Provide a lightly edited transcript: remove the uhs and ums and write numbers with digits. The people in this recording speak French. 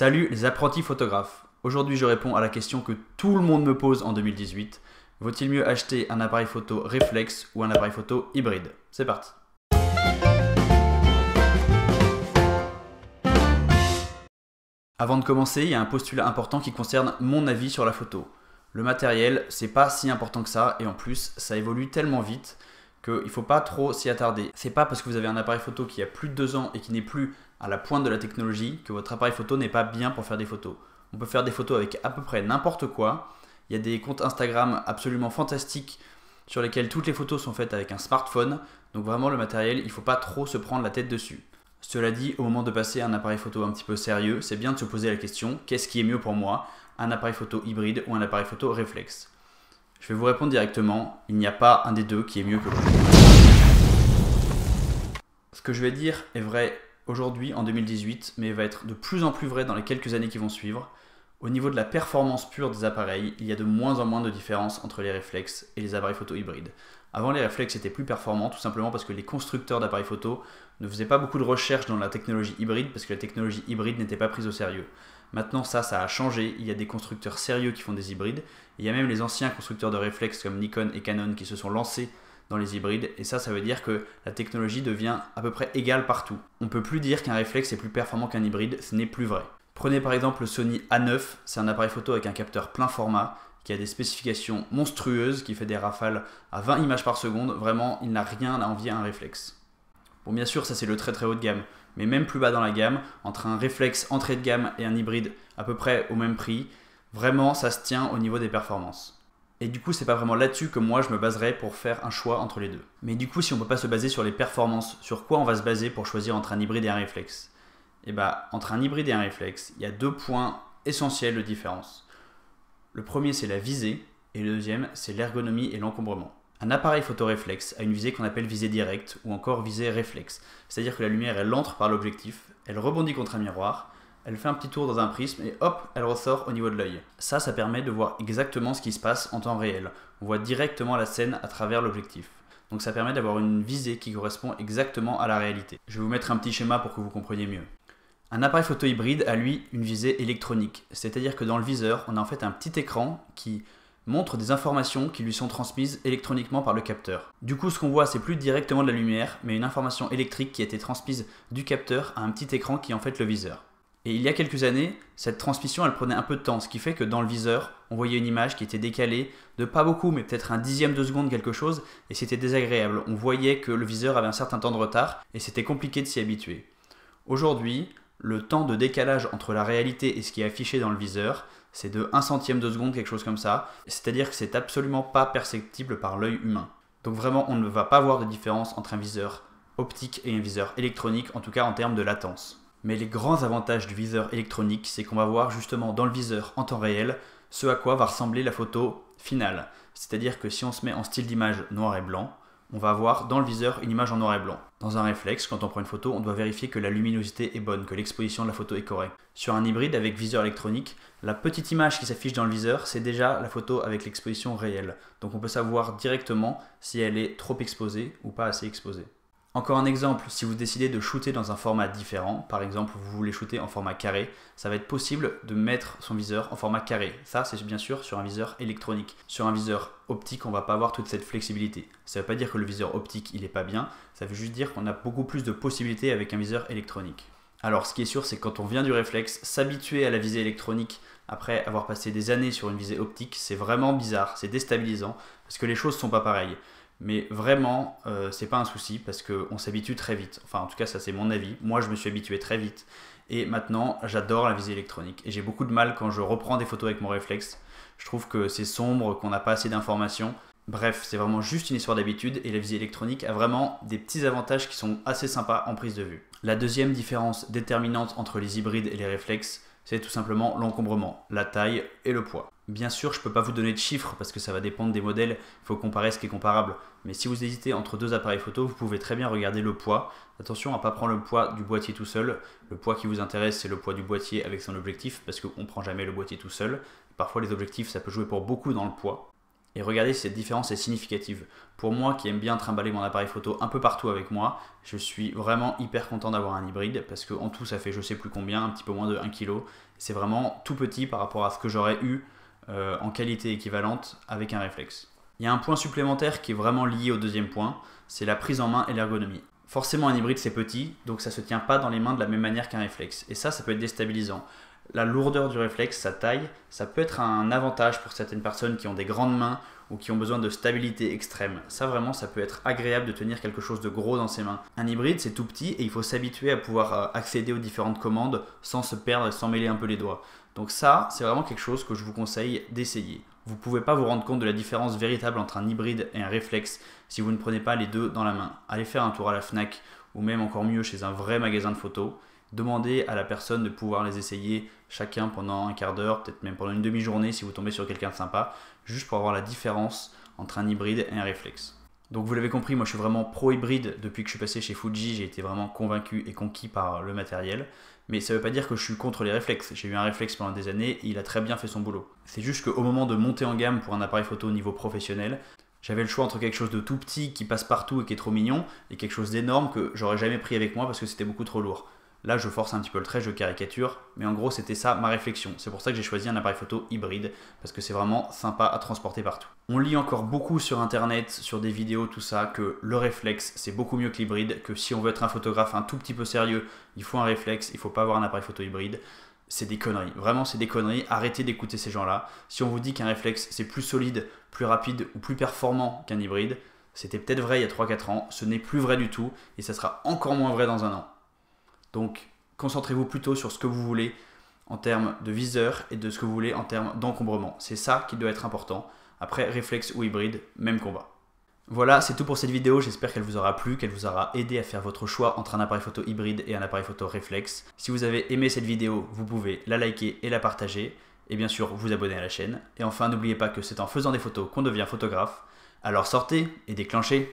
Salut les apprentis photographes. Aujourd'hui je réponds à la question que tout le monde me pose en 2018. Vaut-il mieux acheter un appareil photo réflexe ou un appareil photo hybride? C'est parti. Avant de commencer, il y a un postulat important qui concerne mon avis sur la photo. Le matériel, c'est pas si important que ça et en plus, ça évolue tellement vite qu'il ne faut pas trop s'y attarder. C'est pas parce que vous avez un appareil photo qui a plus de 2 ans et qui n'est plus à la pointe de la technologie que votre appareil photo n'est pas bien pour faire des photos. On peut faire des photos avec à peu près n'importe quoi. Il y a des comptes Instagram absolument fantastiques sur lesquels toutes les photos sont faites avec un smartphone. Donc vraiment le matériel, il ne faut pas trop se prendre la tête dessus. Cela dit, au moment de passer à un appareil photo un petit peu sérieux, c'est bien de se poser la question, qu'est-ce qui est mieux pour moi, un appareil photo hybride ou un appareil photo réflexe? Je vais vous répondre directement, il n'y a pas un des deux qui est mieux que l'autre. Ce que je vais dire est vrai aujourd'hui en 2018, mais va être de plus en plus vrai dans les quelques années qui vont suivre. Au niveau de la performance pure des appareils, il y a de moins en moins de différence entre les réflexes et les appareils photo hybrides. Avant, les réflexes étaient plus performants, tout simplement parce que les constructeurs d'appareils photo ne faisaient pas beaucoup de recherche dans la technologie hybride, parce que la technologie hybride n'était pas prise au sérieux. Maintenant, ça a changé, il y a des constructeurs sérieux qui font des hybrides, et il y a même les anciens constructeurs de réflexes comme Nikon et Canon qui se sont lancés dans les hybrides, et ça veut dire que la technologie devient à peu près égale partout. On ne peut plus dire qu'un réflexe est plus performant qu'un hybride, ce n'est plus vrai. Prenez par exemple le Sony A9, c'est un appareil photo avec un capteur plein format, qui a des spécifications monstrueuses, qui fait des rafales à 20 images par seconde, vraiment il n'a rien à envier à un réflexe. Bon bien sûr ça c'est le très très haut de gamme, mais même plus bas dans la gamme, entre un réflexe entrée de gamme et un hybride à peu près au même prix, vraiment ça se tient au niveau des performances. Et du coup c'est pas vraiment là-dessus que moi je me baserais pour faire un choix entre les deux. Mais du coup si on peut pas se baser sur les performances, sur quoi on va se baser pour choisir entre un hybride et un réflexe? Et bah entre un hybride et un réflexe, il y a 2 points essentiels de différence. Le premier c'est la visée et le deuxième c'est l'ergonomie et l'encombrement. Un appareil photoréflexe a une visée qu'on appelle visée directe ou encore visée réflexe. C'est-à-dire que la lumière elle entre par l'objectif, elle rebondit contre un miroir, elle fait un petit tour dans un prisme et hop, elle ressort au niveau de l'œil. Ça permet de voir exactement ce qui se passe en temps réel. On voit directement la scène à travers l'objectif. Donc ça permet d'avoir une visée qui correspond exactement à la réalité. Je vais vous mettre un petit schéma pour que vous compreniez mieux. Un appareil photo hybride a lui une visée électronique, c'est-à-dire que dans le viseur, on a en fait un petit écran qui montre des informations qui lui sont transmises électroniquement par le capteur. Du coup, ce qu'on voit, c'est plus directement de la lumière, mais une information électrique qui a été transmise du capteur à un petit écran qui est en fait le viseur. Et il y a quelques années, cette transmission, elle prenait un peu de temps, ce qui fait que dans le viseur, on voyait une image qui était décalée de pas beaucoup, mais peut-être un dixième de seconde quelque chose, et c'était désagréable. On voyait que le viseur avait un certain temps de retard, et c'était compliqué de s'y habituer. Aujourd'hui, le temps de décalage entre la réalité et ce qui est affiché dans le viseur, c'est de 1 centième de seconde, quelque chose comme ça. C'est-à-dire que c'est absolument pas perceptible par l'œil humain. Donc vraiment, on ne va pas voir de différence entre un viseur optique et un viseur électronique, en tout cas en termes de latence. Mais les grands avantages du viseur électronique, c'est qu'on va voir justement dans le viseur en temps réel ce à quoi va ressembler la photo finale. C'est-à-dire que si on se met en style d'image noir et blanc, on va avoir dans le viseur une image en noir et blanc. Dans un réflexe, quand on prend une photo, on doit vérifier que la luminosité est bonne, que l'exposition de la photo est correcte. Sur un hybride avec viseur électronique, la petite image qui s'affiche dans le viseur, c'est déjà la photo avec l'exposition réelle. Donc on peut savoir directement si elle est trop exposée ou pas assez exposée. Encore un exemple, si vous décidez de shooter dans un format différent, par exemple vous voulez shooter en format carré, ça va être possible de mettre son viseur en format carré. Ça c'est bien sûr sur un viseur électronique. Sur un viseur optique, on ne va pas avoir toute cette flexibilité. Ça ne veut pas dire que le viseur optique il est pas bien, ça veut juste dire qu'on a beaucoup plus de possibilités avec un viseur électronique. Alors ce qui est sûr c'est que quand on vient du réflexe, s'habituer à la visée électronique après avoir passé des années sur une visée optique, c'est vraiment bizarre, c'est déstabilisant, parce que les choses ne sont pas pareilles. Mais vraiment, c'est pas un souci parce qu'on s'habitue très vite. Enfin, en tout cas, ça c'est mon avis. Moi, je me suis habitué très vite. Et maintenant, j'adore la visée électronique. Et j'ai beaucoup de mal quand je reprends des photos avec mon réflexe. Je trouve que c'est sombre, qu'on n'a pas assez d'informations. Bref, c'est vraiment juste une histoire d'habitude. Et la visée électronique a vraiment des petits avantages qui sont assez sympas en prise de vue. La deuxième différence déterminante entre les hybrides et les réflexes, c'est tout simplement l'encombrement, la taille et le poids. Bien sûr, je ne peux pas vous donner de chiffres parce que ça va dépendre des modèles, il faut comparer ce qui est comparable. Mais si vous hésitez entre 2 appareils photo, vous pouvez très bien regarder le poids. Attention à ne pas prendre le poids du boîtier tout seul. Le poids qui vous intéresse, c'est le poids du boîtier avec son objectif parce qu'on ne prend jamais le boîtier tout seul. Parfois, les objectifs, ça peut jouer pour beaucoup dans le poids. et regardez si cette différence est significative. Pour moi qui aime bien trimballer mon appareil photo un peu partout avec moi, je suis vraiment hyper content d'avoir un hybride parce qu'en tout ça fait je sais plus combien, un petit peu moins de 1 kg. C'est vraiment tout petit par rapport à ce que j'aurais eu en qualité équivalente avec un réflexe. Il y a un point supplémentaire qui est vraiment lié au deuxième point, c'est la prise en main et l'ergonomie. Forcément un hybride c'est petit, donc ça ne se tient pas dans les mains de la même manière qu'un réflexe. Et ça peut être déstabilisant. La lourdeur du réflexe, sa taille, ça peut être un avantage pour certaines personnes qui ont des grandes mains ou qui ont besoin de stabilité extrême. Ça vraiment, ça peut être agréable de tenir quelque chose de gros dans ses mains. Un hybride, c'est tout petit et il faut s'habituer à pouvoir accéder aux différentes commandes sans se perdre et sans mêler un peu les doigts. Donc ça, c'est vraiment quelque chose que je vous conseille d'essayer. Vous ne pouvez pas vous rendre compte de la différence véritable entre un hybride et un réflexe si vous ne prenez pas les deux dans la main. Allez faire un tour à la Fnac ou même encore mieux chez un vrai magasin de photos. Demandez à la personne de pouvoir les essayer chacun pendant un quart d'heure, peut-être même pendant une demi-journée si vous tombez sur quelqu'un de sympa, juste pour avoir la différence entre un hybride et un réflexe. Donc vous l'avez compris, moi je suis vraiment pro-hybride depuis que je suis passé chez Fuji, j'ai été vraiment convaincu et conquis par le matériel. Mais ça ne veut pas dire que je suis contre les réflexes, j'ai eu un réflexe pendant des années et il a très bien fait son boulot. C'est juste qu'au moment de monter en gamme pour un appareil photo au niveau professionnel, j'avais le choix entre quelque chose de tout petit qui passe partout et qui est trop mignon et quelque chose d'énorme que j'aurais jamais pris avec moi parce que c'était beaucoup trop lourd. Là, je force un petit peu le trait, je caricature, mais en gros, c'était ça ma réflexion. C'est pour ça que j'ai choisi un appareil photo hybride, parce que c'est vraiment sympa à transporter partout. On lit encore beaucoup sur internet, sur des vidéos, tout ça, que le réflexe, c'est beaucoup mieux que l'hybride, que si on veut être un photographe un tout petit peu sérieux, il faut un réflexe, il ne faut pas avoir un appareil photo hybride. C'est des conneries, vraiment c'est des conneries, arrêtez d'écouter ces gens-là. Si on vous dit qu'un réflexe, c'est plus solide, plus rapide ou plus performant qu'un hybride, c'était peut-être vrai il y a 3-4 ans, ce n'est plus vrai du tout, et ça sera encore moins vrai dans un an. Donc, concentrez-vous plutôt sur ce que vous voulez en termes de viseur et de ce que vous voulez en termes d'encombrement. C'est ça qui doit être important. Après, réflexe ou hybride, même combat. Voilà, c'est tout pour cette vidéo. J'espère qu'elle vous aura plu, qu'elle vous aura aidé à faire votre choix entre un appareil photo hybride et un appareil photo réflexe. Si vous avez aimé cette vidéo, vous pouvez la liker et la partager. Et bien sûr, vous abonner à la chaîne. Et enfin, n'oubliez pas que c'est en faisant des photos qu'on devient photographe. Alors sortez et déclenchez.